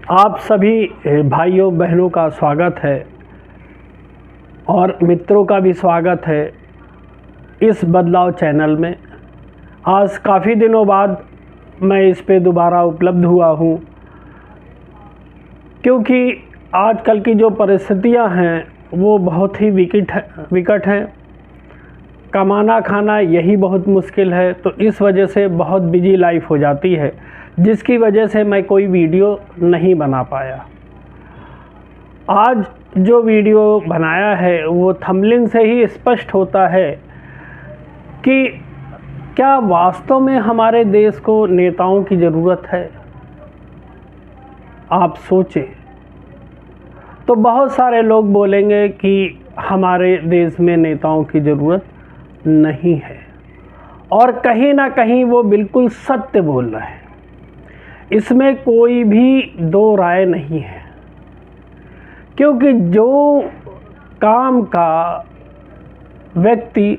आप सभी भाइयों बहनों का स्वागत है और मित्रों का भी स्वागत है इस बदलाव चैनल में। आज काफ़ी दिनों बाद मैं इस पे दोबारा उपलब्ध हुआ हूँ, क्योंकि आजकल की जो परिस्थितियाँ हैं वो बहुत ही विकट हैं। कमाना खाना यही बहुत मुश्किल है, तो इस वजह से बहुत बिजी लाइफ हो जाती है, जिसकी वजह से मैं कोई वीडियो नहीं बना पाया। आज जो वीडियो बनाया है वो थंबनेल से ही स्पष्ट होता है कि क्या वास्तव में हमारे देश को नेताओं की ज़रूरत है। आप सोचें तो बहुत सारे लोग बोलेंगे कि हमारे देश में नेताओं की ज़रूरत नहीं है, और कहीं ना कहीं वो बिल्कुल सत्य बोल रहे हैं। इसमें कोई भी दो राय नहीं है, क्योंकि जो काम का व्यक्ति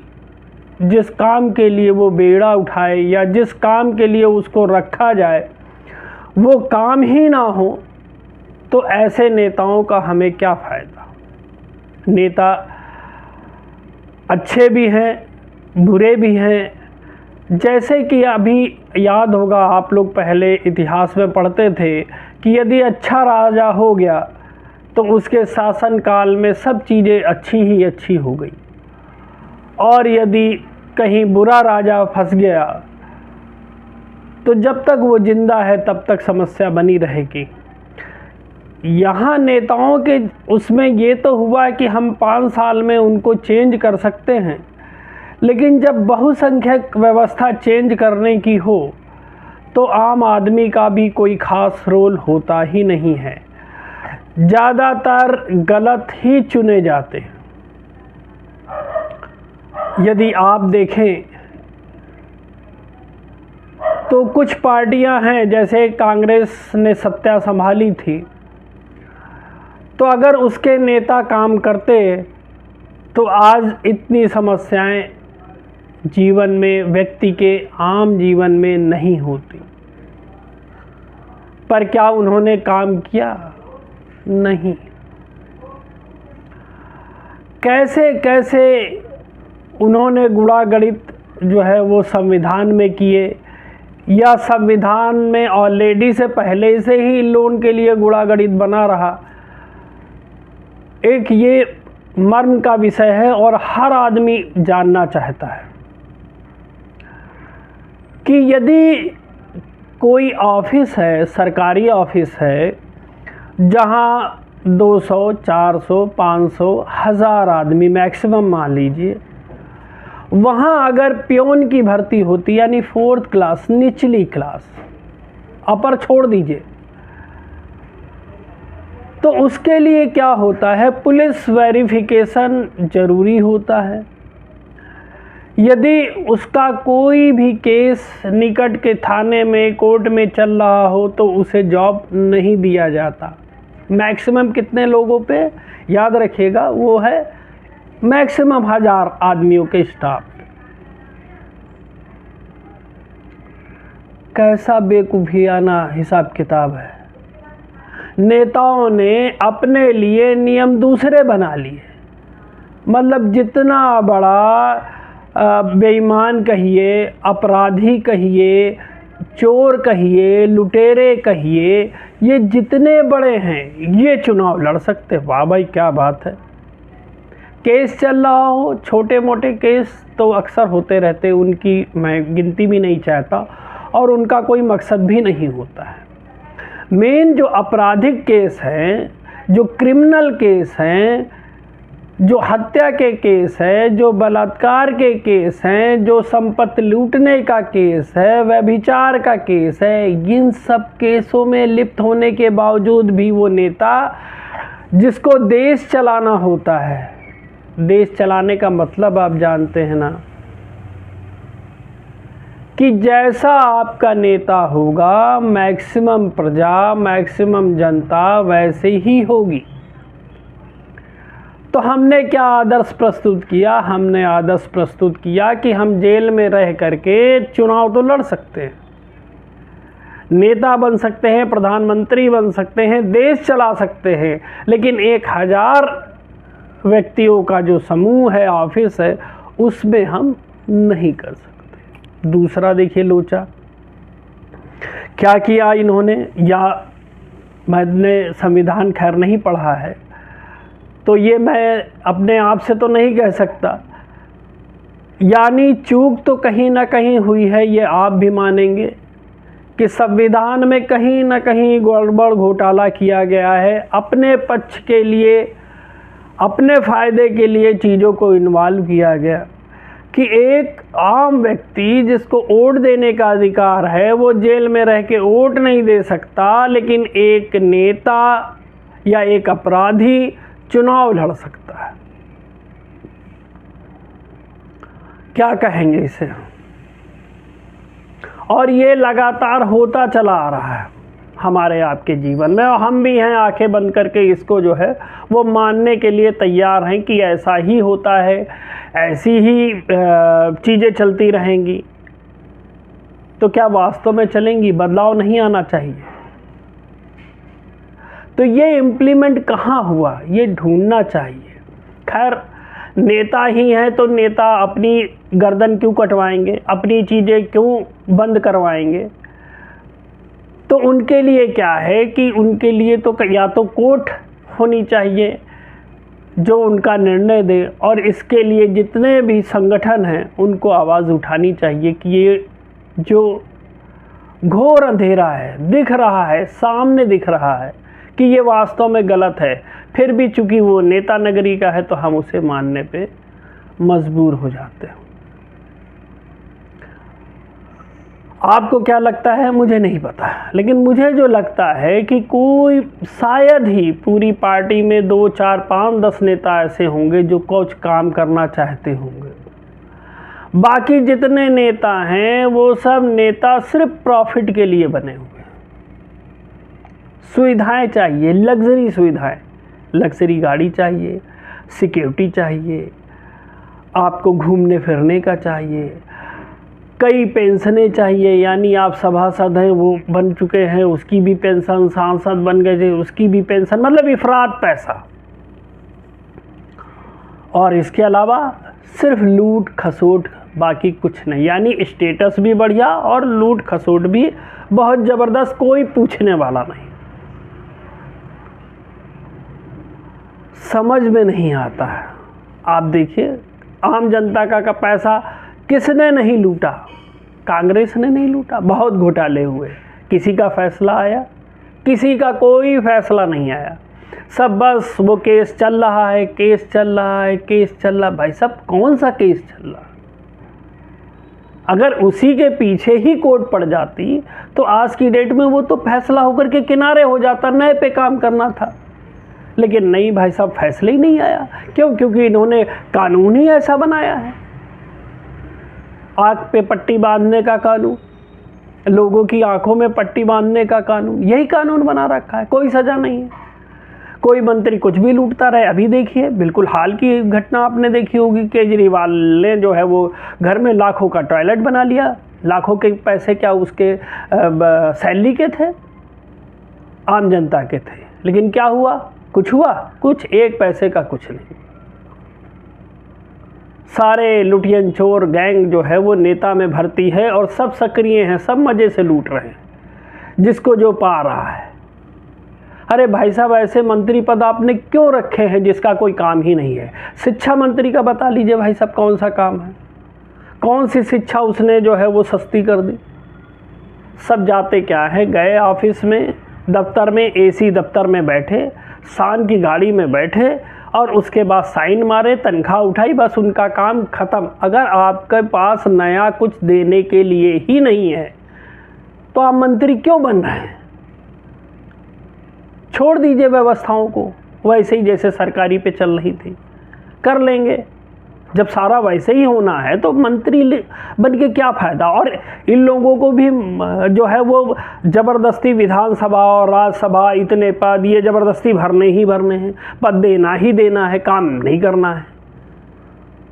जिस काम के लिए वो बेड़ा उठाए या जिस काम के लिए उसको रखा जाए वो काम ही ना हो, तो ऐसे नेताओं का हमें क्या फ़ायदा। नेता अच्छे भी हैं, बुरे भी हैं। जैसे कि अभी याद होगा, आप लोग पहले इतिहास में पढ़ते थे कि यदि अच्छा राजा हो गया तो उसके शासनकाल में सब चीज़ें अच्छी ही अच्छी हो गई, और यदि कहीं बुरा राजा फंस गया तो जब तक वो जिंदा है तब तक समस्या बनी रहेगी। यहाँ नेताओं के उसमें ये तो हुआ कि हम 5 साल में उनको चेंज कर सकते हैं, लेकिन जब बहुसंख्यक व्यवस्था चेंज करने की हो तो आम आदमी का भी कोई ख़ास रोल होता ही नहीं है। ज़्यादातर गलत ही चुने जाते हैं। यदि आप देखें तो कुछ पार्टियां हैं, जैसे कांग्रेस ने सत्ता संभाली थी, तो अगर उसके नेता काम करते तो आज इतनी समस्याएं जीवन में, व्यक्ति के आम जीवन में नहीं होती। पर क्या उन्होंने काम किया? नहीं। कैसे कैसे उन्होंने गुणागणित जो है वो संविधान में किए, या संविधान में ऑलरेडी से पहले से ही लोन के लिए गुणागणित बना रहा। एक ये मर्म का विषय है और हर आदमी जानना चाहता है कि यदि कोई ऑफिस है, सरकारी ऑफिस है, जहां 200, 400, 500, 1000 आदमी मैक्सिमम मान लीजिए, वहां अगर पियोन की भर्ती होती, यानी 4th क्लास, निचली क्लास, अपर छोड़ दीजिए, तो उसके लिए क्या होता है, पुलिस वेरिफिकेशन ज़रूरी होता है। यदि उसका कोई भी केस निकट के थाने में, कोर्ट में चल रहा हो तो उसे जॉब नहीं दिया जाता। मैक्सिमम कितने लोगों पे, याद रखिएगा, वो है मैक्सिमम 1000 आदमियों के स्टाफ। कैसा बेवकूफियाना हिसाब किताब है। नेताओं ने अपने लिए नियम दूसरे बना लिए। मतलब जितना बड़ा बेईमान कहिए, अपराधी कहिए, चोर कहिए, लुटेरे कहिए, ये जितने बड़े हैं ये चुनाव लड़ सकते। वाह भाई, क्या बात है। केस चल रहा हो, छोटे मोटे केस तो अक्सर होते रहते, उनकी मैं गिनती भी नहीं चाहता और उनका कोई मकसद भी नहीं होता है। मेन जो आपराधिक केस हैं, जो क्रिमिनल केस हैं, जो हत्या के केस है, जो बलात्कार के केस हैं, जो संपत्ति लूटने का केस है, व्यभिचार का केस है, इन सब केसों में लिप्त होने के बावजूद भी वो नेता, जिसको देश चलाना होता है, देश चलाने का मतलब आप जानते हैं ना, कि जैसा आपका नेता होगा मैक्सिमम प्रजा, मैक्सिमम जनता वैसे ही होगी। तो हमने क्या आदर्श प्रस्तुत किया? हमने आदर्श प्रस्तुत किया कि हम जेल में रह करके चुनाव तो लड़ सकते हैं, नेता बन सकते हैं, प्रधानमंत्री बन सकते हैं, देश चला सकते हैं, लेकिन 1000 व्यक्तियों का जो समूह है, ऑफिस है, उसमें हम नहीं कर सकते। दूसरा देखिए लोचा, क्या किया इन्होंने, या मैंने संविधान खैर नहीं पढ़ा है तो ये मैं अपने आप से तो नहीं कह सकता, यानी चूक तो कहीं ना कहीं हुई है, ये आप भी मानेंगे कि संविधान में कहीं ना कहीं गड़बड़ घोटाला किया गया है, अपने पक्ष के लिए, अपने फ़ायदे के लिए चीज़ों को इन्वॉल्व किया गया कि एक आम व्यक्ति जिसको वोट देने का अधिकार है वो जेल में रह के वोट नहीं दे सकता, लेकिन एक नेता या एक अपराधी चुनाव लड़ सकता है। क्या कहेंगे इसे? और ये लगातार होता चला आ रहा है हमारे आपके जीवन में, और हम भी हैं आंखें बंद करके इसको जो है वो मानने के लिए तैयार हैं कि ऐसा ही होता है, ऐसी ही चीज़ें चलती रहेंगी। तो क्या वास्तव में चलेंगी? बदलाव नहीं आना चाहिए? तो ये इम्प्लीमेंट कहाँ हुआ, ये ढूंढना चाहिए। खैर, नेता ही हैं तो नेता अपनी गर्दन क्यों कटवाएंगे, अपनी चीज़ें क्यों बंद करवाएंगे? तो उनके लिए क्या है कि उनके लिए तो या तो कोर्ट होनी चाहिए जो उनका निर्णय दे, और इसके लिए जितने भी संगठन हैं उनको आवाज़ उठानी चाहिए कि ये जो घोर अंधेरा है, दिख रहा है, सामने दिख रहा है कि ये वास्तव में गलत है, फिर भी चूंकि वो नेता नगरी का है तो हम उसे मानने पे मजबूर हो जाते हैं। आपको क्या लगता है मुझे नहीं पता, लेकिन मुझे जो लगता है कि कोई शायद ही पूरी पार्टी में 2, 4, 5, 10 नेता ऐसे होंगे जो कुछ काम करना चाहते होंगे। बाकी जितने नेता हैं वो सब नेता सिर्फ प्रॉफिट के लिए बने हुए हैं। सुविधाएं चाहिए, लग्जरी सुविधाएं, लग्जरी गाड़ी चाहिए, सिक्योरिटी चाहिए, आपको घूमने फिरने का चाहिए, कई पेंशनें चाहिए, यानी आप सभासद हैं वो बन चुके हैं उसकी भी पेंशन, सांसद बन गए थे उसकी भी पेंशन, मतलब इफरात पैसा। और इसके अलावा सिर्फ लूट खसोट, बाकी कुछ नहीं, यानी स्टेटस भी बढ़िया और लूट खसोट भी बहुत ज़बरदस्त, कोई पूछने वाला नहीं। समझ में नहीं आता है। आप देखिए, आम जनता का पैसा किसने नहीं लूटा? कांग्रेस ने नहीं लूटा। बहुत घोटाले हुए, किसी का फैसला आया? किसी का कोई फैसला नहीं आया। सब बस वो केस चल रहा है, केस चल रहा है, केस चल रहा है। भाई साहब, कौन सा केस चल रहा है? अगर उसी के पीछे ही कोर्ट पड़ जाती तो आज की डेट में वो तो फैसला होकर के किनारे हो जाता, नए पे काम करना था। लेकिन नहीं भाई साहब, फैसले ही नहीं आया। क्यों? क्योंकि इन्होंने कानून ही ऐसा बनाया है, आँख पे पट्टी बांधने का कानून, लोगों की आंखों में पट्टी बांधने का कानून, यही कानून बना रखा है। कोई सज़ा नहीं है, कोई मंत्री कुछ भी लूटता रहे। अभी देखिए, बिल्कुल हाल की घटना आपने देखी होगी, केजरीवाल ने जो है वो घर में लाखों का टॉयलेट बना लिया। लाखों के पैसे क्या उसके सैलरी के थे, आम जनता के थे। लेकिन क्या हुआ? कुछ हुआ? कुछ, एक पैसे का कुछ नहीं। सारे लुटियन चोर गैंग जो है वो नेता में भर्ती है और सब सक्रिय हैं, सब मज़े से लूट रहे हैं, जिसको जो पा रहा है। अरे भाई साहब, ऐसे मंत्री पद आपने क्यों रखे हैं जिसका कोई काम ही नहीं है? शिक्षा मंत्री का बता लीजिए भाई साहब, कौन सा काम है? कौन सी शिक्षा उसने जो है वो सस्ती कर दी? सब जाते क्या है, गए ऑफिस में, दफ्तर में, एसी दफ्तर में बैठे, शान की गाड़ी में बैठे और उसके बाद साइन मारे, तनख्वाह उठाई, बस उनका काम ख़त्म। अगर आपके पास नया कुछ देने के लिए ही नहीं है तो आप मंत्री क्यों बन रहे हैं? छोड़ दीजिए व्यवस्थाओं को वैसे ही जैसे सरकारी पे चल रही थी, कर लेंगे। जब सारा वैसे ही होना है तो मंत्री बन के क्या फ़ायदा? और इन लोगों को भी जो है वो ज़बरदस्ती विधानसभा और राज्यसभा, इतने पद ये ज़बरदस्ती भरने ही भरने हैं, पद देना ही देना है, काम नहीं करना है।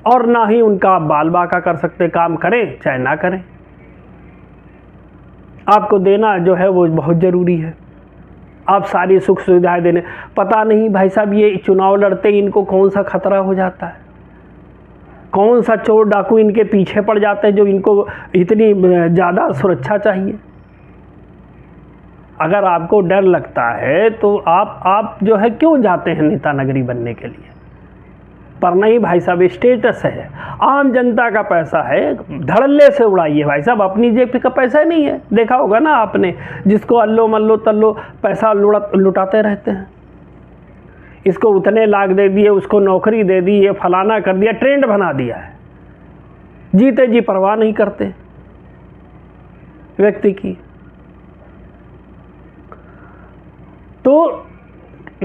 और ना ही उनका बाल बाका कर सकते, काम करें चाहे ना करें। आपको देना जो है वो बहुत ज़रूरी है। आप सारी सुख सुविधाएं देने, पता नहीं भाई साहब ये चुनाव लड़ते इनको कौन सा खतरा हो जाता है, कौन सा चोर डाकू इनके पीछे पड़ जाते हैं जो इनको इतनी ज़्यादा सुरक्षा चाहिए। अगर आपको डर लगता है तो आप जो है क्यों जाते हैं नेता नगरी बनने के लिए। पर नहीं भाई साहब, स्टेटस है, आम जनता का पैसा है, धड़ल्ले से उड़ाइए भाई साहब, अपनी जेब का पैसा ही नहीं है। देखा होगा ना आपने, जिसको अल्लो मल्लो तल्लो पैसा लुटाते रहते हैं, इसको उतने लाख दे दिए, उसको नौकरी दे दी, ये फलाना कर दिया, ट्रेंड बना दिया है, जीते जी परवाह नहीं करते व्यक्ति की। तो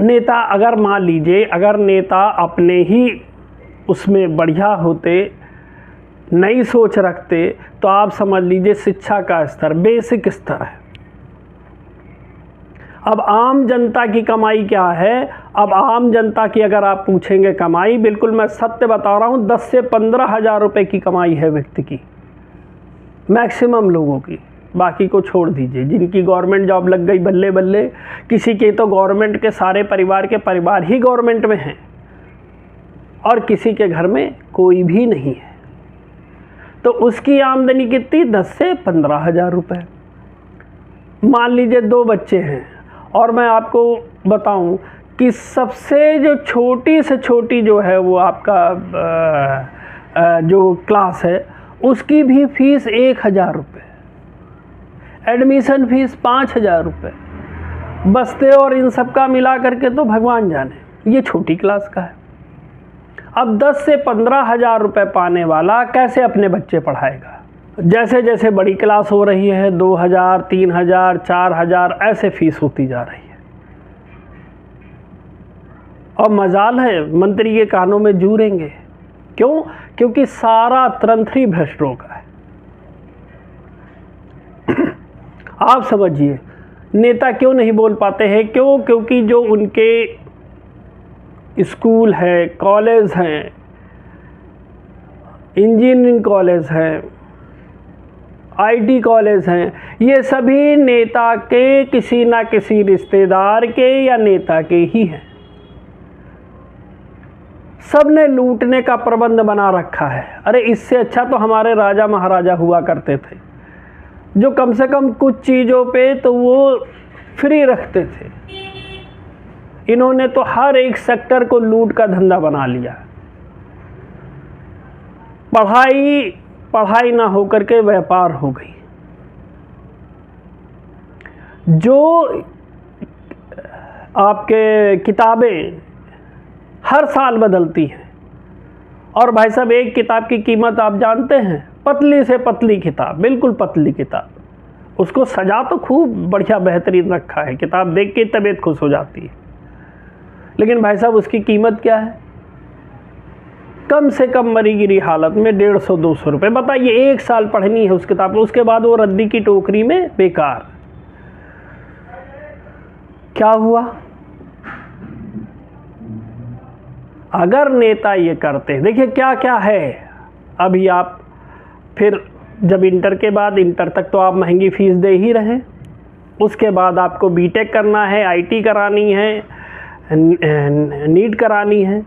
नेता अगर मान लीजिए, अगर नेता अपने ही उसमें बढ़िया होते, नई सोच रखते, तो आप समझ लीजिए शिक्षा का स्तर, बेसिक स्तर है। अब आम जनता की कमाई क्या है? अब आम जनता की अगर आप पूछेंगे कमाई, बिल्कुल मैं सत्य बता रहा हूँ, 10 से 15 हज़ार रुपये की कमाई है व्यक्ति की, मैक्सिमम लोगों की। बाकी को छोड़ दीजिए, जिनकी गवर्नमेंट जॉब लग गई बल्ले बल्ले, किसी के तो गवर्नमेंट के सारे परिवार के परिवार ही गवर्नमेंट में हैं और किसी के घर में कोई भी नहीं है, तो उसकी आमदनी कितनी? 10 से 15 हज़ार रुपये। मान लीजिए 2 बच्चे हैं, और मैं आपको बताऊं कि सबसे जो छोटी से छोटी जो है वो आपका जो क्लास है, उसकी भी फीस 1000 रुपये, एडमिशन फीस 5000 रुपये, बस्ते और इन सब का मिला करके तो भगवान जाने, ये छोटी क्लास का है। अब 10 से 15 हज़ार रुपये पाने वाला कैसे अपने बच्चे पढ़ाएगा? जैसे जैसे बड़ी क्लास हो रही है, 2000, 3000, 4000 ऐसे फीस होती जा रही है। और मजाल है मंत्री के कानों में जूरेंगे, क्यों? क्योंकि सारा तंत्र ही भ्रष्टों का है। आप समझिए नेता क्यों नहीं बोल पाते हैं? क्यों? क्योंकि जो उनके स्कूल है, कॉलेज हैं, इंजीनियरिंग कॉलेज हैं, आईटी कॉलेज हैं, ये सभी नेता के किसी ना किसी रिश्तेदार के या नेता के ही हैं। सबने लूटने का प्रबंध बना रखा है। अरे इससे अच्छा तो हमारे राजा महाराजा हुआ करते थे, जो कम से कम कुछ चीज़ों पे तो वो फ्री रखते थे। इन्होंने तो हर एक सेक्टर को लूट का धंधा बना लिया। पढ़ाई ना होकर के व्यापार हो गई। जो आपके किताबें हर साल बदलती हैं, और भाई साहब एक किताब की कीमत आप जानते हैं? पतली से पतली किताब, बिल्कुल पतली किताब, उसको सजा तो खूब बढ़िया बेहतरीन रखा है, किताब देख के तबीयत खुश हो जाती है, लेकिन भाई साहब उसकी कीमत क्या है? कम से कम मरी गिरी हालत में 150-200 रुपये। बताइए, 1 साल पढ़नी है उस किताब को, उसके बाद वो रद्दी की टोकरी में बेकार। क्या हुआ? अगर नेता ये करते, देखिए क्या क्या है। अभी आप फिर जब इंटर के बाद, इंटर तक तो आप महंगी फीस दे ही रहे, उसके बाद आपको बीटेक करना है, आईटी करानी है, नीट करानी है,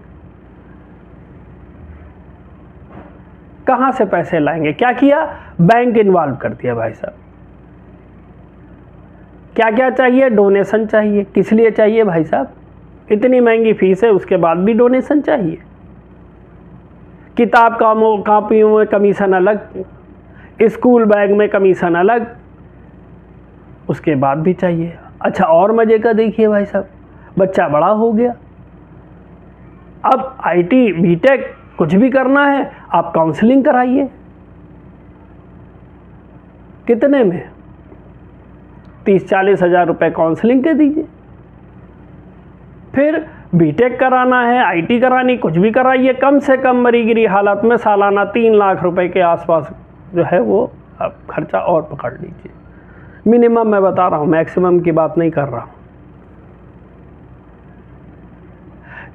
कहाँ से पैसे लाएंगे? क्या किया? बैंक इन्वॉल्व कर दिया भाई साहब। क्या क्या चाहिए? डोनेशन चाहिए। किस लिए चाहिए भाई साहब? इतनी महंगी फीस है, उसके बाद भी डोनेशन चाहिए। किताब कॉपियों में कमीशन अलग, स्कूल बैग में कमीशन अलग, उसके बाद भी चाहिए। अच्छा, और मजे का देखिए भाई साहब, बच्चा बड़ा हो गया, अब आईटी बीटेक कुछ भी करना है, आप काउंसलिंग कराइए। कितने में? 30-40 हज़ार रुपये काउंसलिंग के दीजिए। फिर बीटेक कराना है, आईटी करानी, कुछ भी कराइए, कम से कम मरी गिरी हालत में सालाना 3 लाख रुपए के आसपास जो है वो आप खर्चा और पकड़ लीजिए। मिनिमम मैं बता रहा हूँ, मैक्सिमम की बात नहीं कर रहा हूँ।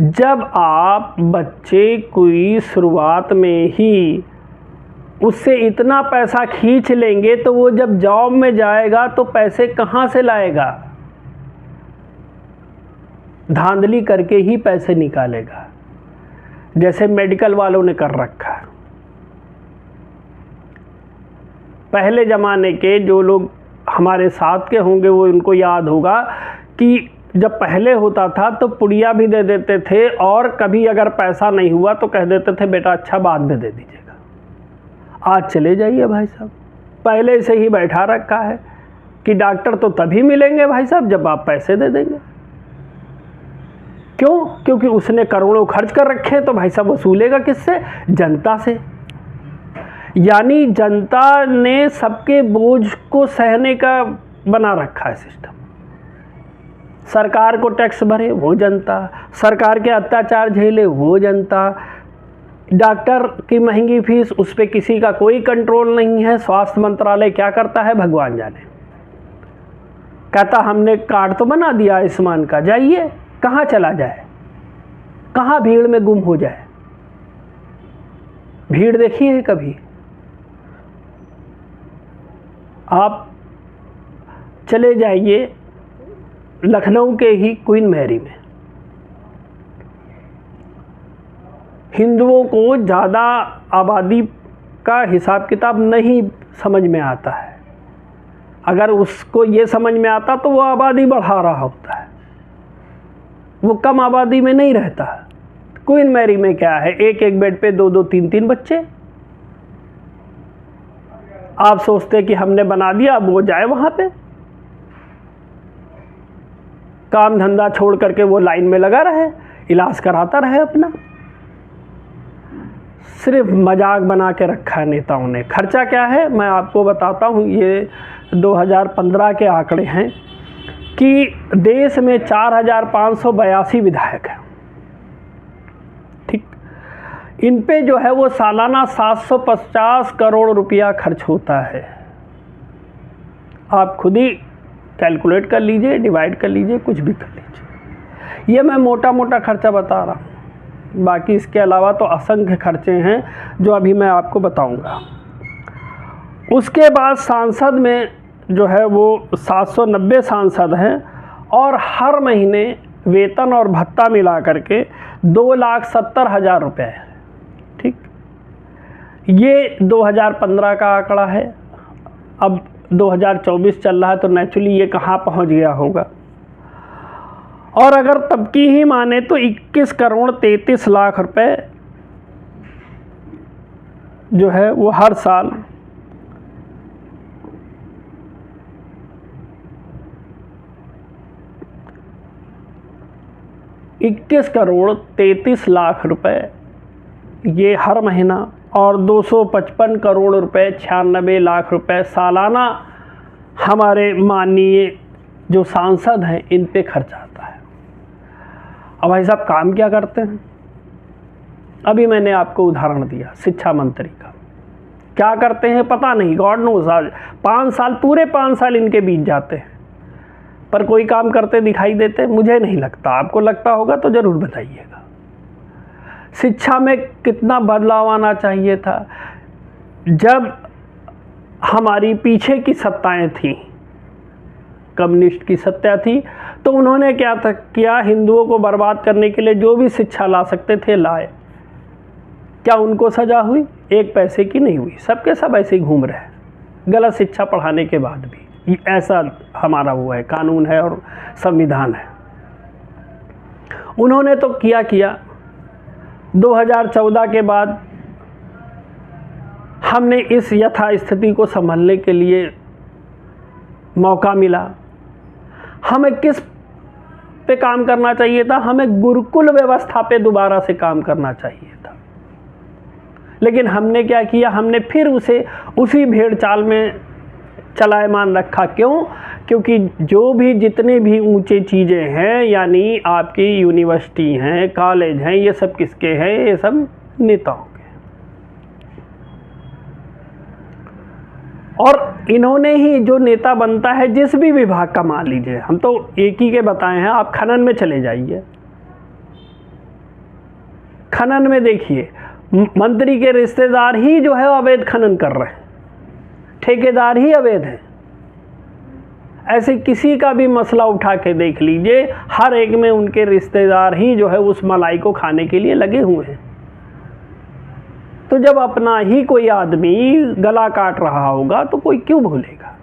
जब आप बच्चे कोई शुरुआत में ही उससे इतना पैसा खींच लेंगे तो वो जब जॉब में जाएगा तो पैसे कहाँ से लाएगा? धांधली करके ही पैसे निकालेगा, जैसे मेडिकल वालों ने कर रखा है। पहले ज़माने के जो लोग हमारे साथ के होंगे वो उनको याद होगा कि जब पहले होता था तो पुड़िया भी दे देते थे, और कभी अगर पैसा नहीं हुआ तो कह देते थे बेटा अच्छा बाद में दे दीजिएगा। आज चले जाइए भाई साहब, पहले से ही बैठा रखा है कि डॉक्टर तो तभी मिलेंगे भाई साहब जब आप पैसे दे देंगे। क्यों? क्योंकि उसने करोड़ों खर्च कर रखे हैं, तो भाई साहब वसूलेगा किससे? जनता से। यानी जनता ने सबके बोझ को सहने का बना रखा है सिस्टम। सरकार को टैक्स भरे वो जनता, सरकार के अत्याचार झेले वो जनता, डॉक्टर की महंगी फीस उस पर किसी का कोई कंट्रोल नहीं है। स्वास्थ्य मंत्रालय क्या करता है भगवान जाने, कहता हमने कार्ड तो बना दिया आयुष्मान का, जाइए कहाँ चला जाए, कहाँ भीड़ में गुम हो जाए। भीड़ देखी है कभी? आप चले जाइए लखनऊ के ही क्वीन मैरी में, हिंदुओं को ज़्यादा आबादी का हिसाब किताब नहीं समझ में आता है। अगर उसको ये समझ में आता तो वो आबादी बढ़ा रहा होता है, वो कम आबादी में नहीं रहता। क्वीन मैरी में क्या है, एक एक बेड पे 2-2, 3-3 बच्चे। आप सोचते कि हमने बना दिया, अब वो जाए वहाँ पे, काम धंधा छोड़ करके वो लाइन में लगा रहे, इलाज कराता रहे अपना। सिर्फ मजाक बना के रखा है नेताओं ने। खर्चा क्या है मैं आपको बताता हूँ, ये 2015 के आंकड़े हैं कि देश में 4582 विधायक हैं। ठीक, इन पे जो है वो सालाना 750 करोड़ रुपया खर्च होता है। आप खुद ही कैलकुलेट कर लीजिए, डिवाइड कर लीजिए, कुछ भी कर लीजिए। ये मैं मोटा मोटा खर्चा बता रहा हूँ, बाकी इसके अलावा तो असंख्य खर्चे हैं जो अभी मैं आपको बताऊंगा। उसके बाद सांसद में जो है वो 790 सांसद हैं, और हर महीने वेतन और भत्ता मिला करके 2,70,000 रुपये है। ठीक, ये 2015 का आंकड़ा है। अब 2024 चल रहा है तो नेचुरली ये कहाँ पहुँच गया होगा। और अगर तब की ही माने तो 21 करोड़ 33 लाख रुपए जो है वो हर साल इक्कीस करोड़ 33 लाख रुपए ये हर महीना, और 255 करोड़ रुपए 96 लाख रुपए सालाना हमारे माननीय जो सांसद हैं इन पे खर्च आता है। अब भाई साहब काम क्या करते हैं? अभी मैंने आपको उदाहरण दिया शिक्षा मंत्री का, क्या करते हैं पता नहीं, गॉड नोस। आज 5 साल, पूरे 5 साल इनके बीत जाते हैं, पर कोई काम करते दिखाई देते मुझे नहीं लगता। आपको लगता होगा तो ज़रूर बताइएगा। शिक्षा में कितना बदलाव आना चाहिए था। जब हमारी पीछे की सत्ताएं थीं, कम्युनिस्ट की सत्ता थी, तो उन्होंने क्या किया, हिंदुओं को बर्बाद करने के लिए जो भी शिक्षा ला सकते थे लाए। क्या उनको सजा हुई? एक पैसे की नहीं हुई। सबके सब ऐसे ही घूम रहे हैं गलत शिक्षा पढ़ाने के बाद भी। ऐसा हमारा वो है, कानून है और संविधान है। उन्होंने तो किया 2014 के बाद हमने इस यथास्थिति को संभालने के लिए मौका मिला। हमें किस पे काम करना चाहिए था? हमें गुरुकुल व्यवस्था पे दोबारा से काम करना चाहिए था। लेकिन हमने क्या किया, हमने फिर उसे उसी भेड़ चाल में चलायमान रखा। क्यों? क्योंकि जो भी जितने भी ऊंचे चीज़ें हैं, यानी आपकी यूनिवर्सिटी हैं, कॉलेज हैं, ये सब किसके हैं? ये सब नेताओं के। और इन्होंने ही जो नेता बनता है जिस भी विभाग का, मान लीजिए हम तो एक ही के बताए हैं, आप खनन में चले जाइए। खनन में देखिए मंत्री के रिश्तेदार ही जो है अवैध खनन कर रहे हैं, ठेकेदार ही अवैध हैं। ऐसे किसी का भी मसला उठा के देख लीजिए, हर एक में उनके रिश्तेदार ही जो है उस मलाई को खाने के लिए लगे हुए हैं। तो जब अपना ही कोई आदमी गला काट रहा होगा तो कोई क्यों भूलेगा।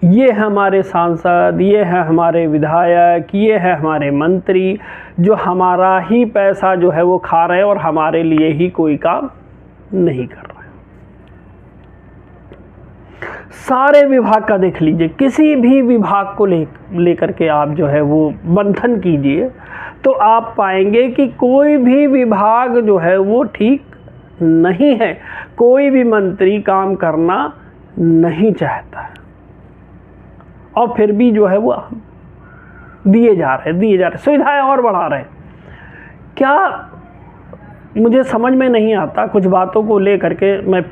ये है हमारे सांसद, ये है हमारे विधायक, ये है हमारे मंत्री, जो हमारा ही पैसा जो है वो खा रहे हैं और हमारे लिए ही कोई काम नहीं कर रहे। सारे विभाग का देख लीजिए, किसी भी विभाग को लेकर के आप जो है वो मंथन कीजिए तो आप पाएंगे कि कोई भी विभाग जो है वो ठीक नहीं है, कोई भी मंत्री काम करना नहीं चाहता है, और फिर भी जो है वो दिए जा रहे सुविधाएं और बढ़ा रहे। क्या मुझे समझ में नहीं आता, कुछ बातों को लेकर के मैं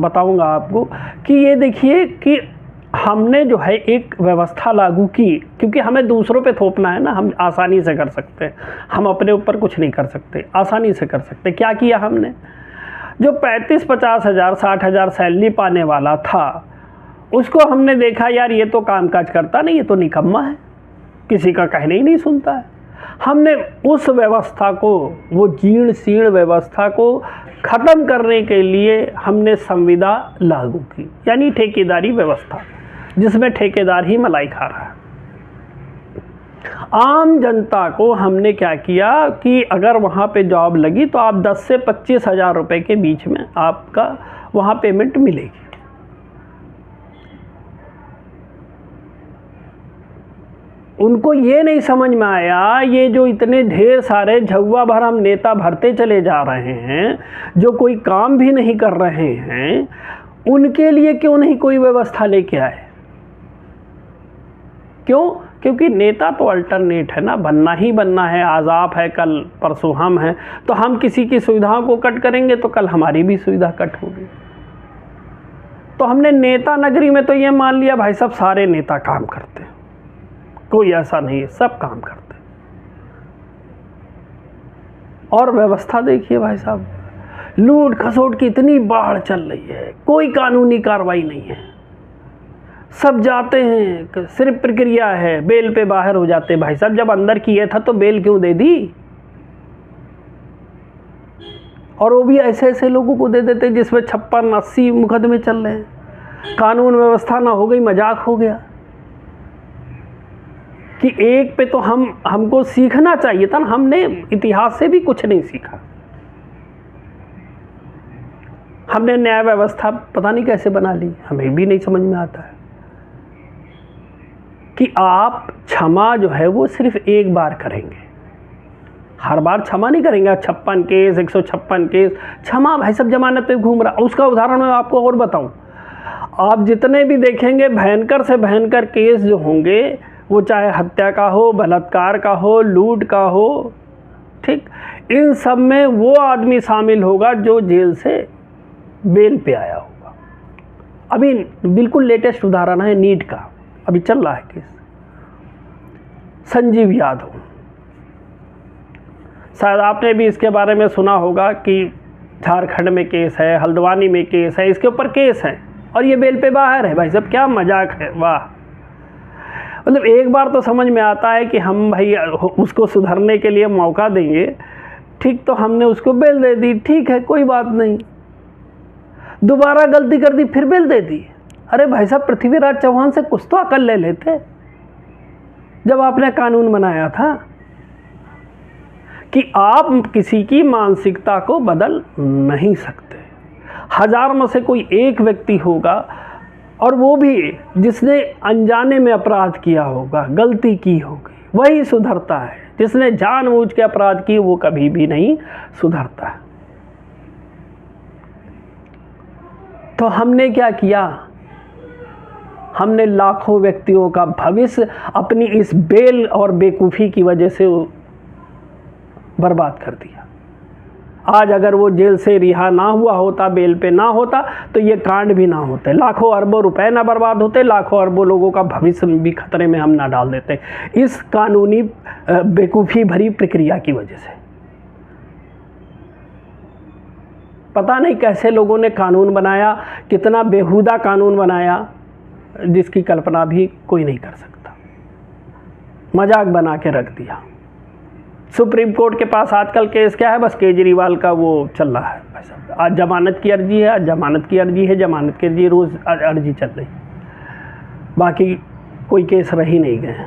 बताऊंगा आपको कि ये देखिए कि हमने जो है एक व्यवस्था लागू की, क्योंकि हमें दूसरों पे थोपना है ना, हम आसानी से कर सकते हैं, हम अपने ऊपर कुछ नहीं कर सकते, आसानी से कर सकते। क्या किया हमने, जो 35-50 हज़ार 60 हज़ार सैलरी पाने वाला था उसको हमने देखा यार ये तो कामकाज करता नहीं, ये तो निकम्मा है, किसी का कहने ही नहीं सुनता है। हमने उस व्यवस्था को, वो जीर्ण शीर्ण व्यवस्था को ख़त्म करने के लिए हमने संविदा लागू की, यानी ठेकेदारी व्यवस्था, जिसमें ठेकेदार ही मलाई खा रहा है। आम जनता को हमने क्या किया कि अगर वहाँ पे जॉब लगी तो आप 10 से 25 हज़ार रुपये के बीच में आपका वहाँ पेमेंट मिलेगी। उनको ये नहीं समझ में आया, ये जो इतने ढेर सारे झगुआ भर हम नेता भरते चले जा रहे हैं, जो कोई काम भी नहीं कर रहे हैं, उनके लिए क्यों नहीं कोई व्यवस्था लेके आए। क्यों? क्योंकि नेता तो अल्टरनेट है ना, बनना ही बनना है। आज आप है, कल परसों हम हैं, तो हम किसी की सुविधाओं को कट करेंगे तो कल हमारी भी सुविधा कट होगी। तो हमने नेता नगरी में तो ये मान लिया भाई साहब सारे नेता काम करते हैं, कोई ऐसा नहीं है, सब काम करते हैं। और व्यवस्था देखिए भाई साहब, लूट खसोट की इतनी बाढ़ चल रही है, कोई कानूनी कार्रवाई नहीं है, सब जाते हैं, सिर्फ प्रक्रिया है, बेल पे बाहर हो जाते हैं। भाई साहब जब अंदर किया था तो बेल क्यों दे दी, और वो भी ऐसे ऐसे लोगों को दे देते जिसमें 56-80 मुकदमे चल रहे हैं। कानून व्यवस्था ना हो गई, मजाक हो गया। कि एक पे तो हमको सीखना चाहिए था ना, हमने इतिहास से भी कुछ नहीं सीखा। हमने न्याय व्यवस्था पता नहीं कैसे बना ली, हमें भी नहीं समझ में आता है कि आप क्षमा जो है वो सिर्फ एक बार करेंगे, हर बार क्षमा नहीं करेंगे। 56 केस 156 केस क्षमा, भाई सब जमानत पे घूम रहा। उसका उदाहरण मैं आपको और बताऊं, आप जितने भी देखेंगे भयंकर से भयंकर केस जो होंगे, वो चाहे हत्या का हो, बलात्कार का हो, लूट का हो, ठीक, इन सब में वो आदमी शामिल होगा जो जेल से बेल पे आया होगा। अभी बिल्कुल लेटेस्ट उदाहरण है नीट का, अभी चल रहा है केस, संजीव यादव। शायद आपने भी इसके बारे में सुना होगा कि झारखंड में केस है, हल्द्वानी में केस है, इसके ऊपर केस है और ये बेल पे बाहर है। भाई साहब क्या मजाक है, वाह। मतलब एक बार तो समझ में आता है कि हम भाई उसको सुधरने के लिए मौका देंगे, ठीक, तो हमने उसको बेल दे दी, ठीक है कोई बात नहीं। दोबारा गलती कर दी, फिर बेल दे दी। अरे भाई साहब पृथ्वीराज चौहान से कुछ तो अकल ले लेते जब आपने कानून बनाया था कि आप किसी की मानसिकता को बदल नहीं सकते। हजार में से कोई एक व्यक्ति होगा, और वो भी जिसने अनजाने में अपराध किया होगा, गलती की होगी, वही सुधरता है। जिसने जानबूझ के अपराध किए वो कभी भी नहीं सुधरता है। तो हमने क्या किया, हमने लाखों व्यक्तियों का भविष्य अपनी इस बेल और बेवकूफ़ी की वजह से बर्बाद कर दिया। आज अगर वो जेल से रिहा ना हुआ होता, बेल पे ना होता, तो ये कांड भी ना होते, लाखों अरबों रुपए ना बर्बाद होते, लाखों अरबों लोगों का भविष्य भी खतरे में हम ना डाल देते इस कानूनी बेवकूफ़ी भरी प्रक्रिया की वजह से। पता नहीं कैसे लोगों ने कानून बनाया, कितना बेहुदा कानून बनाया, जिसकी कल्पना भी कोई नहीं कर सकता। मजाक बना के रख दिया। सुप्रीम कोर्ट के पास आजकल केस क्या है, बस केजरीवाल का वो चल रहा है। आज जमानत की अर्जी है, आज जमानत की अर्जी है, जमानत की अर्जी, रोज़ अर्जी चल रही, बाकी कोई केस रह ही नहीं गए।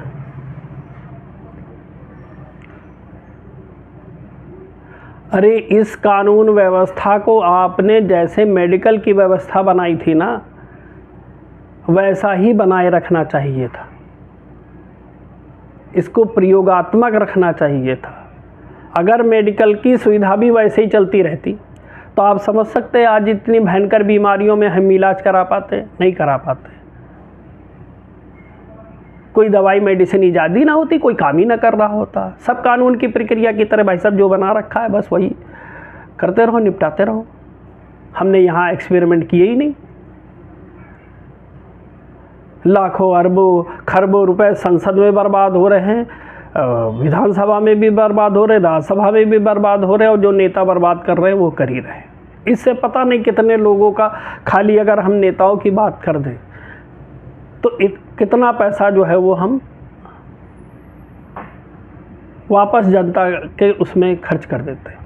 अरे इस कानून व्यवस्था को आपने जैसे मेडिकल की व्यवस्था बनाई थी ना, वैसा ही बनाए रखना चाहिए था। इसको प्रयोगात्मक रखना चाहिए था। अगर मेडिकल की सुविधा भी वैसे ही चलती रहती तो आप समझ सकते हैं आज इतनी भयंकर बीमारियों में हम इलाज करा पाते, नहीं करा पाते। कोई दवाई मेडिसिन ईजाद ही ना होती, कोई काम ही ना कर रहा होता। सब कानून की प्रक्रिया की तरह भाई साहब जो बना रखा है बस वही करते रहो, निपटाते रहो। हमने यहाँ एक्सपेरिमेंट किए ही नहीं। लाखों अरबों खरबों रुपए संसद में बर्बाद हो रहे हैं, विधानसभा में भी बर्बाद हो रहे, राज्यसभा में भी बर्बाद हो रहे, और जो नेता बर्बाद कर रहे हैं वो कर ही रहे। इससे पता नहीं कितने लोगों का, खाली अगर हम नेताओं की बात कर दें तो कितना पैसा जो है वो हम वापस जनता के उसमें खर्च कर देते हैं।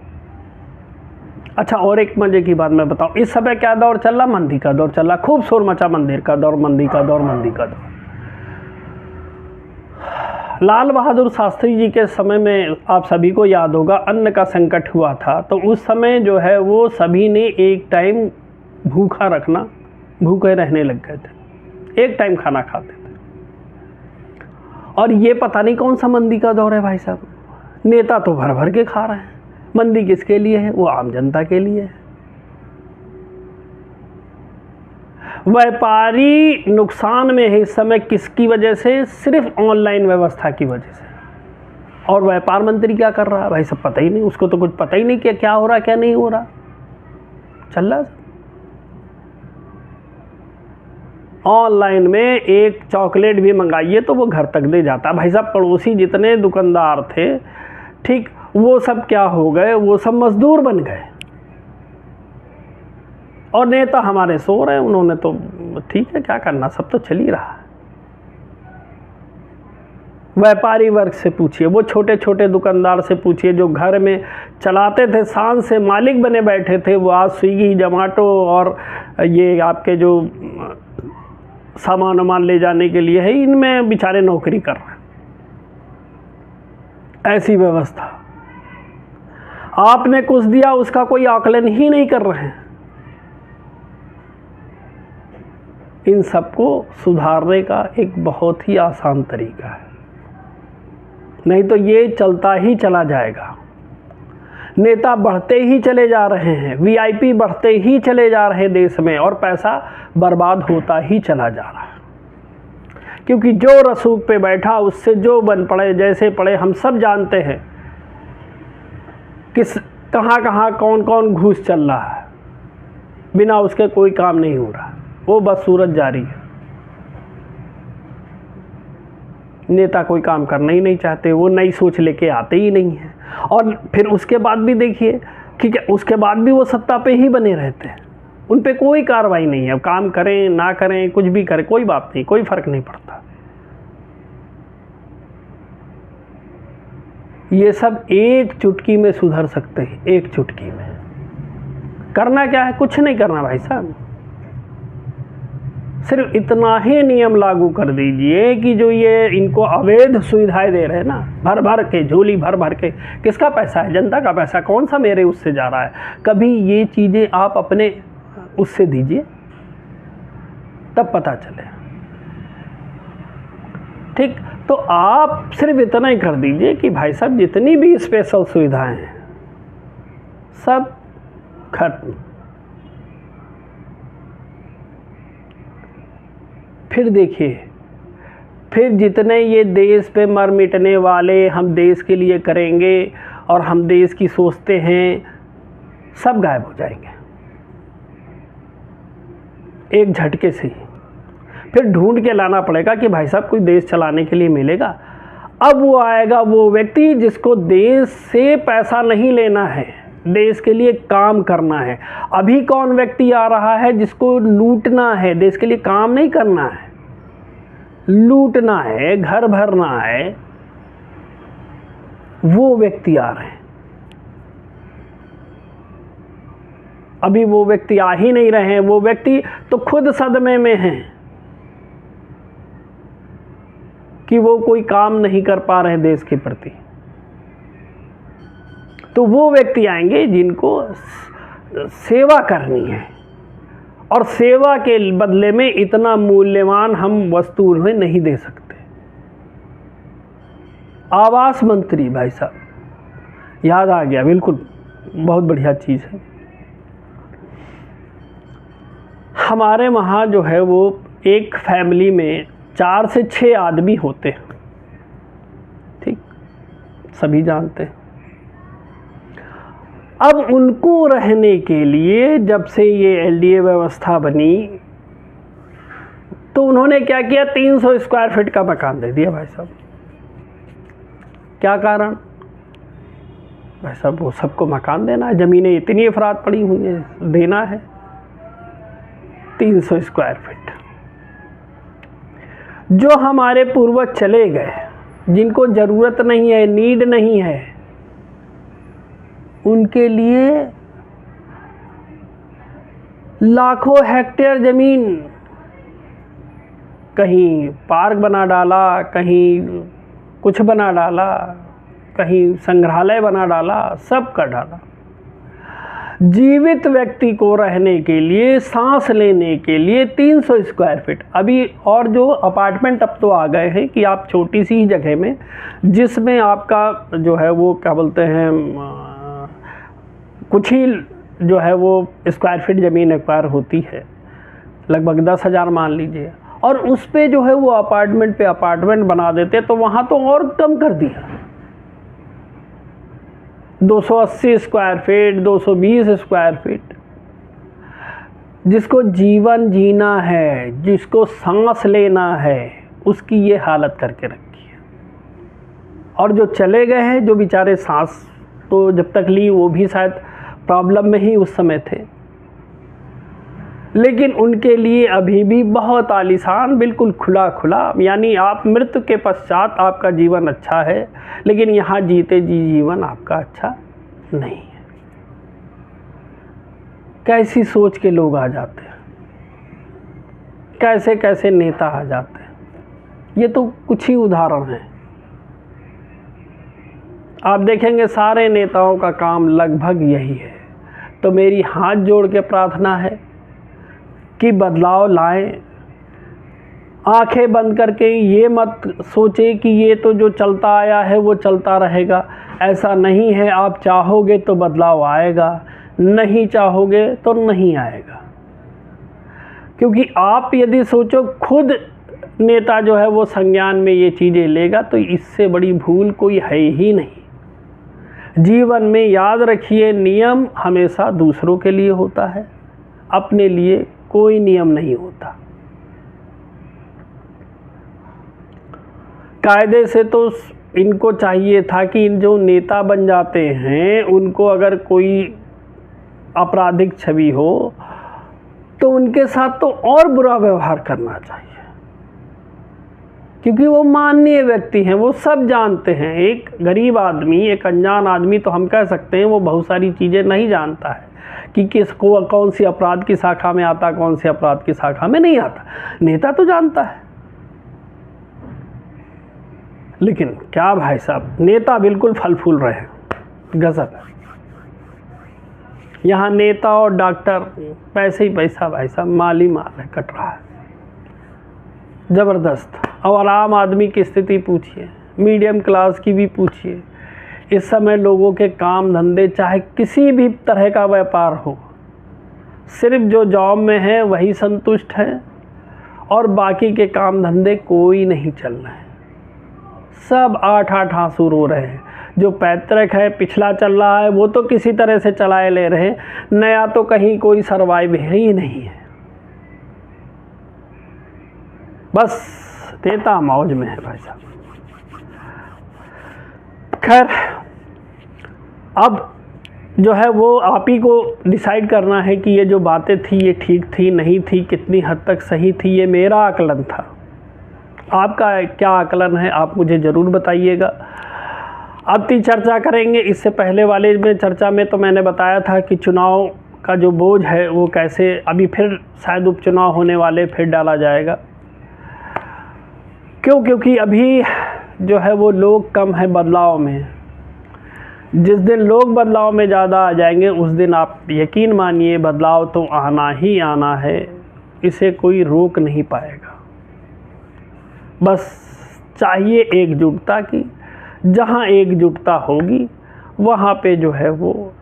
अच्छा, और एक मजे की बात मैं बताऊं, इस समय क्या दौर चल रहा, मंदी का दौर चल रहा, खूब शोर मचा मंदिर का दौर, मंदी का दौर, मंदी का दौर। लाल बहादुर शास्त्री जी के समय में आप सभी को याद होगा अन्न का संकट हुआ था, तो उस समय जो है वो सभी ने एक टाइम भूखे रहने लग गए थे, एक टाइम खाना खाते थे। और ये पता नहीं कौन सा मंदी का दौर है भाई साहब। नेता तो भर भर के खा रहे हैं, मंदी किसके लिए है, वो आम जनता के लिए है। व्यापारी नुकसान में है इस समय, किसकी वजह से, सिर्फ ऑनलाइन व्यवस्था की वजह से। और व्यापार मंत्री क्या कर रहा है भाई, सब पता ही नहीं, उसको तो कुछ पता ही नहीं कि क्या हो रहा क्या नहीं हो रहा, चल रहा। ऑनलाइन में एक चॉकलेट भी मंगाइए तो वो घर तक दे जाता भाई साहब। पड़ोसी जितने दुकानदार थे, ठीक, वो सब क्या हो गए, वो सब मजदूर बन गए। और नेता हमारे सो रहे हैं, उन्होंने तो ठीक है क्या करना, सब तो चल ही रहा है। व्यापारी वर्ग से पूछिए, वो छोटे छोटे दुकानदार से पूछिए जो घर में चलाते थे, शान से मालिक बने बैठे थे, वो आज स्विगी, जोमेटो और ये आपके जो सामान वामान ले जाने के लिए है, इनमें बेचारे नौकरी कर रहे हैं। ऐसी व्यवस्था, आपने कुछ दिया उसका कोई आकलन ही नहीं कर रहे हैं। इन सबको सुधारने का एक बहुत ही आसान तरीका है, नहीं तो ये चलता ही चला जाएगा। नेता बढ़ते ही चले जा रहे हैं, वीआईपी बढ़ते ही चले जा रहे हैं देश में, और पैसा बर्बाद होता ही चला जा रहा है। क्योंकि जो रसूख पे बैठा उससे जो बन पड़े, जैसे पड़े, हम सब जानते हैं किस कहाँ कहाँ कौन कौन घूस चल रहा है, बिना उसके कोई काम नहीं हो रहा, वो बस सूरत जारी है। नेता कोई काम करना ही नहीं चाहते, वो नई सोच लेके आते ही नहीं हैं। और फिर उसके बाद भी देखिए, ठीक है, उसके बाद भी वो सत्ता पे ही बने रहते हैं, उन पे कोई कार्रवाई नहीं है। काम करें ना करें, कुछ भी करें, कोई बात नहीं, कोई फर्क नहीं पड़ता। ये सब एक चुटकी में सुधर सकते हैं, एक चुटकी में। करना क्या है, कुछ नहीं करना भाई साहब, सिर्फ इतना ही नियम लागू कर दीजिए कि जो ये इनको अवैध सुविधाएं दे रहे हैं ना, भर भर के झोली भर भर के, किसका पैसा है, जनता का पैसा, कौन सा मेरे उससे जा रहा है। कभी ये चीज़ें आप अपने उससे दीजिए, तब पता चले। ठीक, तो आप सिर्फ इतना ही कर दीजिए कि भाई साहब जितनी भी स्पेशल सुविधाएं हैं सब खत्म। फिर देखिए, फिर जितने ये देश पे मर मिटने वाले हम देश के लिए करेंगे और हम देश की सोचते हैं, सब गायब हो जाएंगे एक झटके से ही। फिर ढूंढ के लाना पड़ेगा कि भाई साहब कोई देश चलाने के लिए मिलेगा। अब वो आएगा वो व्यक्ति जिसको देश से पैसा नहीं लेना है, देश के लिए काम करना है। अभी कौन व्यक्ति आ रहा है जिसको लूटना है, देश के लिए काम नहीं करना है, लूटना है, घर भरना है, वो व्यक्ति आ रहे हैं। अभी वो व्यक्ति आ ही नहीं रहे हैं, वो व्यक्ति तो खुद सदमे में हैं कि वो कोई काम नहीं कर पा रहे देश के प्रति। तो वो व्यक्ति आएंगे जिनको सेवा करनी है, और सेवा के बदले में इतना मूल्यवान हम वस्तु उन्हें नहीं दे सकते। आवास मंत्री भाई साहब, याद आ गया, बिल्कुल बहुत बढ़िया चीज़ है। हमारे वहाँ जो है वो एक फैमिली में 4 से 6 आदमी होते हैं, ठीक, सभी जानते हैं। अब उनको रहने के लिए जब से ये एलडीए व्यवस्था बनी तो उन्होंने क्या किया, 300 स्क्वायर फीट का मकान दे दिया भाई साहब। क्या कारण? भाई साहब वो सबको मकान देना है, ज़मीनें इतनी अफराद पड़ी हुई हैं, देना है 300 स्क्वायर फीट। जो हमारे पूर्वज चले गए, जिनको ज़रूरत नहीं है, नीड नहीं है, उनके लिए लाखों हेक्टेयर ज़मीन, कहीं पार्क बना डाला, कहीं कुछ बना डाला, कहीं संग्रहालय बना डाला, सब कर डाला। जीवित व्यक्ति को रहने के लिए, सांस लेने के लिए 300 स्क्वायर फीट। अभी और जो अपार्टमेंट अब तो आ गए हैं कि आप छोटी सी ही जगह में, जिसमें आपका जो है वो क्या बोलते हैं, कुछ ही जो है वो स्क्वायर फीट ज़मीन एक्वायर होती है, लगभग 10,000 मान लीजिए, और उस पे जो है वो अपार्टमेंट पे अपार्टमेंट बना देते। तो वहाँ तो और कम कर दिया, 280 स्क्वायर फीट, 220 स्क्वायर फीट। जिसको जीवन जीना है, जिसको सांस लेना है, उसकी ये हालत करके रखी है। और जो चले गए हैं, जो बेचारे सांस तो जब तक ली वो भी शायद प्रॉब्लम में ही उस समय थे, लेकिन उनके लिए अभी भी बहुत आलीशान, बिल्कुल खुला खुला, यानी आप मृत्यु के पश्चात आपका जीवन अच्छा है, लेकिन यहाँ जीते जी जीवन आपका अच्छा नहीं है। कैसी सोच के लोग आ जाते हैं, कैसे कैसे नेता आ जाते हैं। ये तो कुछ ही उदाहरण हैं। आप देखेंगे सारे नेताओं का काम लगभग यही है। तो मेरी हाथ जोड़ के प्रार्थना है कि बदलाव लाएं। आंखें बंद करके ये मत सोचें कि ये तो जो चलता आया है वो चलता रहेगा, ऐसा नहीं है। आप चाहोगे तो बदलाव आएगा, नहीं चाहोगे तो नहीं आएगा। क्योंकि आप यदि सोचो खुद नेता जो है वो संज्ञान में ये चीज़ें लेगा, तो इससे बड़ी भूल कोई है ही नहीं। जीवन में याद रखिए, नियम हमेशा दूसरों के लिए होता है, अपने लिए कोई नियम नहीं होता। कायदे से तो इनको चाहिए था कि इन जो नेता बन जाते हैं उनको अगर कोई आपराधिक छवि हो तो उनके साथ तो और बुरा व्यवहार करना चाहिए, क्योंकि वो माननीय व्यक्ति हैं, वो सब जानते हैं। एक गरीब आदमी, एक अनजान आदमी, तो हम कह सकते हैं वो बहुत सारी चीज़ें नहीं जानता है कि किसको कौन सी अपराध की शाखा में आता, कौन से अपराध की शाखा में नहीं आता। नेता तो जानता है। लेकिन क्या भाई साहब, नेता बिल्कुल फल फूल रहे हैं, गजब है। यहाँ नेता और डॉक्टर पैसे ही पैसा भाई साहब, माल ही माल है, कट रहा है ज़बरदस्त। और आम आदमी की स्थिति पूछिए, मीडियम क्लास की भी पूछिए। इस समय लोगों के काम धंधे, चाहे किसी भी तरह का व्यापार हो, सिर्फ जो जॉब में है वही संतुष्ट है, और बाकी के काम धंधे कोई नहीं चल रहे हैं। सब 8-8 आंसू रो रहे हैं। जो पैतृक है, पिछला चल रहा है, वो तो किसी तरह से चलाए ले रहे हैं, नया तो कहीं कोई सर्वाइव ही नहीं है। बस नेता मौज में है भाई साहब। खैर, अब जो है वो आप ही को डिसाइड करना है कि ये जो बातें थी ये ठीक थी नहीं थी, कितनी हद तक सही थी। ये मेरा आकलन था, आपका क्या आकलन है आप मुझे ज़रूर बताइएगा। अब की चर्चा करेंगे। इससे पहले वाले में चर्चा में तो मैंने बताया था कि चुनाव का जो बोझ है वो कैसे अभी फिर शायद उपचुनाव होने वाले, फिर डाला जाएगा। क्योंकि अभी जो है वो लोग कम है बदलाव में। जिस दिन लोग बदलाव में ज़्यादा आ जाएंगे उस दिन आप यकीन मानिए बदलाव तो आना ही आना है, इसे कोई रोक नहीं पाएगा। बस चाहिए एकजुटता की। जहाँ एकजुटता होगी वहाँ पे जो है वो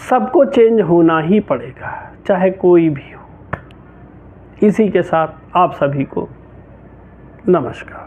सबको चेंज होना ही पड़ेगा, चाहे कोई भी हो। इसी के साथ आप सभी को नमस्कार।